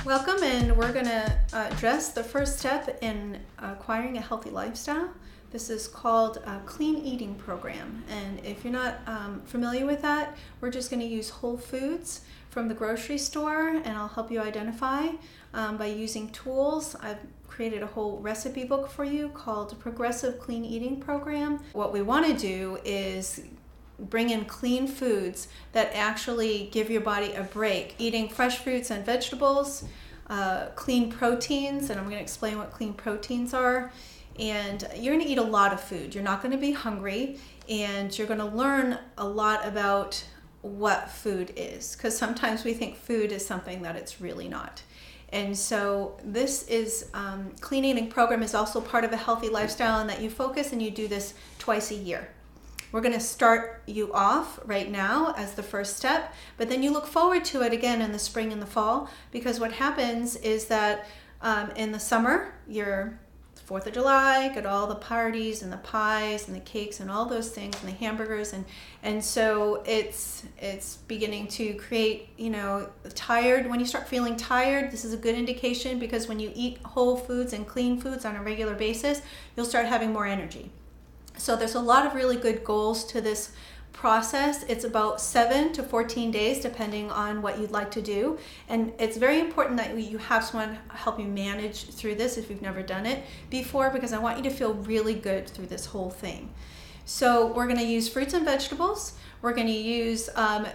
Welcome, and we're going to address the first step in acquiring a healthy lifestyle. This is called a clean eating program, and if you're not familiar with that, we're just going to use whole foods from the grocery store, and I'll help you identify by using tools. I've created a whole recipe book for you called Progressive Clean Eating Program. What we want to do is bring in clean foods that actually give your body a break. Eating fresh fruits and vegetables, clean proteins, and I'm going to explain what clean proteins are. And you're going to eat a lot of food. You're not going to be hungry, and you're going to learn a lot about what food is, because sometimes we think food is something that it's really not. And so this is clean eating program is also part of a healthy lifestyle, and that you focus and you do this twice a year. We're going to start you off right now as the first step, but then you look forward to it again in the spring and the fall, because what happens is that in the summer, you're 4th of July, got all the parties and the pies and the cakes and all those things and the hamburgers, and so it's beginning to create, tired. When you start feeling tired, this is a good indication, because when you eat whole foods and clean foods on a regular basis, you'll start having more energy. So there's a lot of really good goals to this process. It's about 7 to 14 days, depending on what you'd like to do. And it's very important that you have someone help you manage through this if you've never done it before, because I want you to feel really good through this whole thing. So we're going to use fruits and vegetables. We're going to use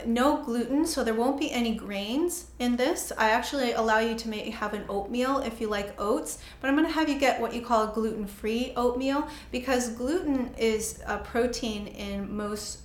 no gluten, so there won't be any grains in this. I actually allow you to have an oatmeal if you like oats, but I'm going to have you get what you call a gluten-free oatmeal, because gluten is a protein in most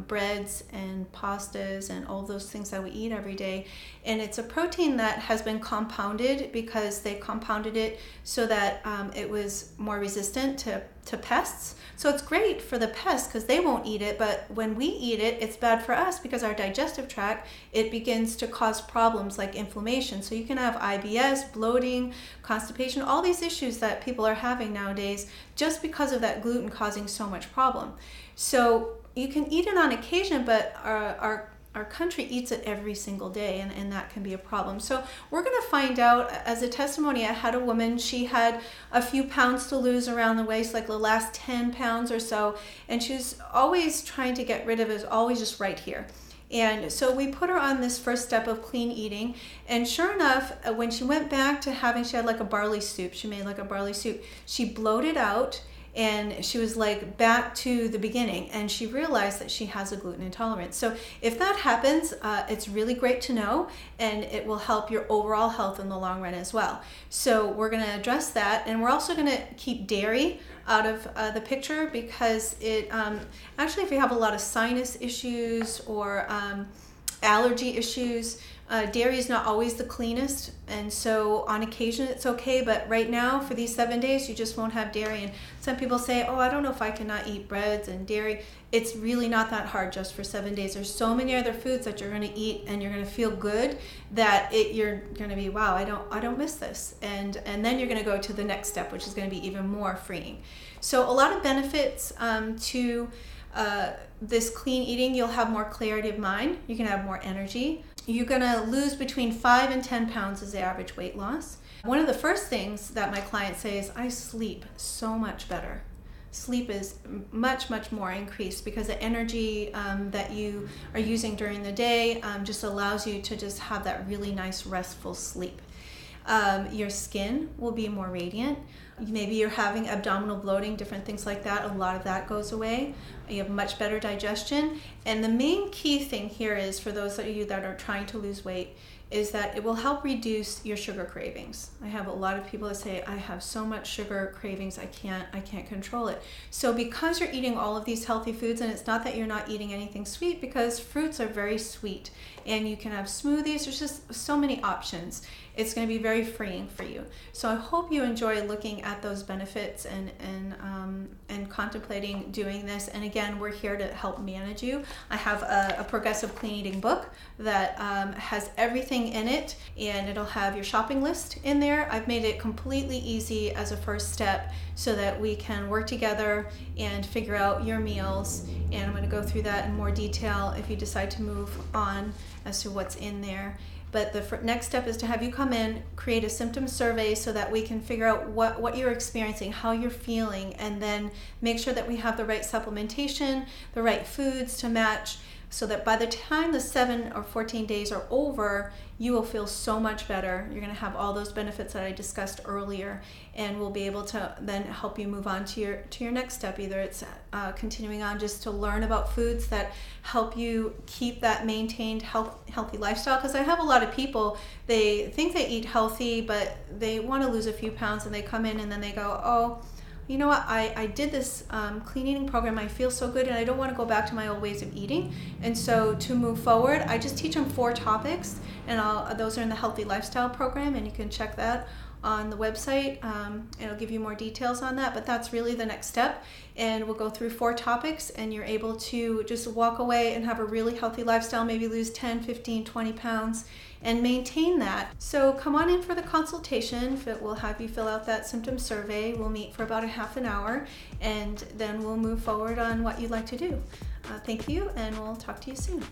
breads and pastas and all those things that we eat every day. And it's a protein that has been compounded, because they compounded it so that it was more resistant to pests. So it's great for the pests because they won't eat it, but when we eat it, it's bad for us, because our digestive tract, it begins to cause problems like inflammation. So you can have IBS, bloating, constipation, all these issues that people are having nowadays just because of that gluten causing so much problem. So you can eat it on occasion, but our country eats it every single day, and that can be a problem. So we're going to find out. As a testimony, I had a woman, she had a few pounds to lose around the waist, like the last 10 pounds or so, and she's always trying to get rid of it, always just right here. And so we put her on this first step of clean eating, and sure enough, when she went back to she had like a barley soup, she made like a barley soup, she bloated out, and she was like back to the beginning, and she realized that she has a gluten intolerance. So if that happens, it's really great to know, and it will help your overall health in the long run as well. So we're going to address that, and we're also going to keep dairy out of the picture, because it actually, if you have a lot of sinus issues or allergy issues, dairy is not always the cleanest, and so on occasion it's okay, but right now for these 7 days you just won't have dairy. And some people say, oh, I don't know if I cannot eat breads and dairy. It's really not that hard just for 7 days. There's so many other foods that you're going to eat, and you're going to feel good that you're going to be, wow, I don't miss this, and then you're going to go to the next step, which is going to be even more freeing. So a lot of benefits to this clean eating. You'll have more clarity of mind. You can have more energy. You're going to lose between 5 and 10 pounds as the average weight loss. One of the first things that my clients say is, I sleep so much better. Sleep is much, much more increased, because the energy that you are using during the day just allows you to just have that really nice restful sleep. Your skin will be more radiant. Maybe you're having abdominal bloating, different things like that. A lot of that goes away. You have much better digestion. And the main key thing here is, for those of you that are trying to lose weight, is that it will help reduce your sugar cravings. I have a lot of people that say, I have so much sugar cravings, I can't control it. So because you're eating all of these healthy foods, and it's not that you're not eating anything sweet, because fruits are very sweet, and you can have smoothies, there's just so many options. It's going to be very freeing for you. So I hope you enjoy looking at those benefits and contemplating doing this. And again, we're here to help manage you. I have a progressive clean eating book that has everything in it, and it'll have your shopping list in there. I've made it completely easy as a first step, so that we can work together and figure out your meals. And I'm going to go through that in more detail if you decide to move on as to what's in there. But the next step is to have you come in, create a symptom survey so that we can figure out what you're experiencing, how you're feeling, and then make sure that we have the right supplementation, the right foods to match, so that by the time the 7 or 14 days are over, you will feel so much better. You're going to have all those benefits that I discussed earlier, and we'll be able to then help you move on to your next step. Either it's continuing on just to learn about foods that help you keep that maintained healthy lifestyle, because I have a lot of people, they think they eat healthy, but they want to lose a few pounds, and they come in and then they go, oh, you know what, I did this clean eating program, I feel so good, and I don't want to go back to my old ways of eating. And so to move forward, I just teach them 4 topics, and those are in the Healthy Lifestyle program, and you can check that on the website. It'll give you more details on that, but that's really the next step. And we'll go through 4 topics, and you're able to just walk away and have a really healthy lifestyle, maybe lose 10, 15, 20 pounds, and maintain that. So come on in for the consultation. We'll have you fill out that symptom survey. We'll meet for about a half an hour, and then we'll move forward on what you'd like to do. Thank you, and we'll talk to you soon.